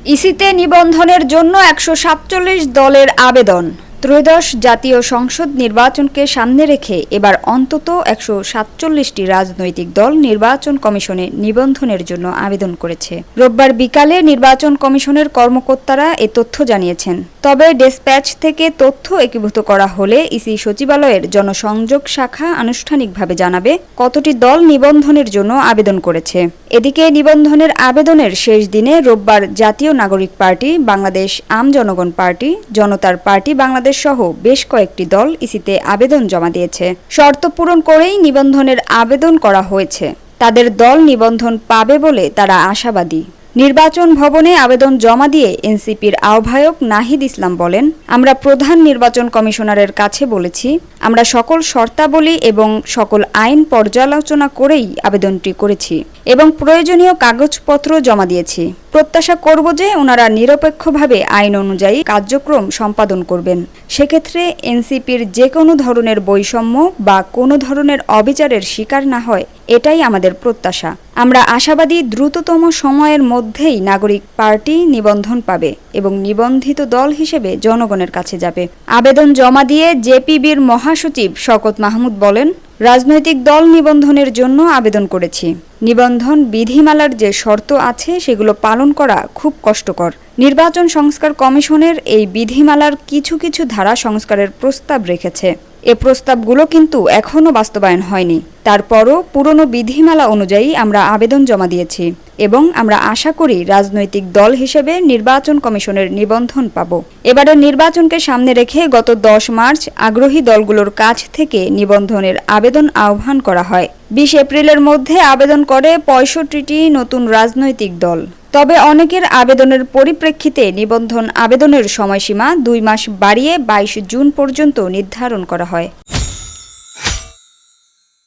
ইসিতে নিবন্ধনের জন্য ১৪৭ দলের আবেদন। ত্রয়োদশ জাতীয় সংসদ নির্বাচনকে সামনে রেখে এবার অন্তত ১৪৭টি রাজনৈতিক দল নির্বাচন কমিশনে নিবন্ধনের জন্য আবেদন করেছে। রোববার বিকালে নির্বাচন কমিশনের কর্মকর্তারা এ তথ্য জানিয়েছেন। তবে ডেসপ্যাচ থেকে তথ্য একীভূত করা হলে ইসি সচিবালয়ের জনসংযোগ শাখা আনুষ্ঠানিকভাবে জানাবে কতটি দল নিবন্ধনের জন্য আবেদন করেছে। এদিকে নিবন্ধনের আবেদনের শেষ দিনে রোববার জাতীয় নাগরিক পার্টি, বাংলাদেশ আম জনগণ পার্টি, জনতার পার্টি বাংলাদেশ সহ বেশ কয়েকটি দল ইসিতে আবেদন জমা দিয়েছে। শর্ত পূরণ করেই নিবন্ধনের আবেদন করা হয়েছে। তাদের দল নিবন্ধন পাবে বলে তারা আশাবাদী। নির্বাচন ভবনে আবেদন জমা দিয়ে এনসিপির আহ্বায়ক নাহিদ ইসলাম বলেন, আমরা প্রধান নির্বাচন কমিশনারের কাছে বলেছি, আমরা সকল শর্তাবলী এবং সকল আইন পর্যালোচনা করেই আবেদনটি করেছি এবং প্রয়োজনীয় কাগজপত্র জমা দিয়েছি। প্রত্যাশা করব যে ওনারা নিরপেক্ষভাবে আইন অনুযায়ী কার্যক্রম সম্পাদন করবেন। সেক্ষেত্রে এনসিপির যে কোনো ধরনের বৈষম্য বা কোনো ধরনের অবিচারের শিকার না হয়, এটাই আমাদের প্রত্যাশা। আমরা আশাবাদী দ্রুততম সময়ের মধ্যেই নাগরিক পার্টি নিবন্ধন পাবে এবং নিবন্ধিত দল হিসেবে জনগণের কাছে যাবে। আবেদন জমা দিয়ে জেপিবির মহাসচিব শওকত মাহমুদ বলেন, রাজনৈতিক দল নিবন্ধনের জন্য আবেদন করেছি। নিবন্ধন বিধিমালার যে শর্ত আছে সেগুলো পালন করা খুব কষ্টকর। নির্বাচন সংস্কার কমিশনের এই বিধিমালার কিছু কিছু ধারা সংস্কারের প্রস্তাব রেখেছে। এ প্রস্তাবগুলো কিন্তু এখনও বাস্তবায়ন হয়নি। তারপরও পুরনো বিধিমালা অনুযায়ী আমরা আবেদন জমা দিয়েছি এবং আমরা আশা করি রাজনৈতিক দল হিসেবে নির্বাচন কমিশনের নিবন্ধন পাব। এবারের নির্বাচনকে সামনে রেখে গত ১০ মার্চ আগ্রহী দলগুলোর কাছ থেকে নিবন্ধনের আবেদন আহ্বান করা হয়। ২০ এপ্রিলের মধ্যে আবেদন করে ৬৫টি নতুন রাজনৈতিক দল। তবে অনেকের আবেদনের পরিপ্রেক্ষিতে নিবন্ধন আবেদনের সময়সীমা ২ মাস বাড়িয়ে ২২ জুন পর্যন্ত নির্ধারণ করা হয়।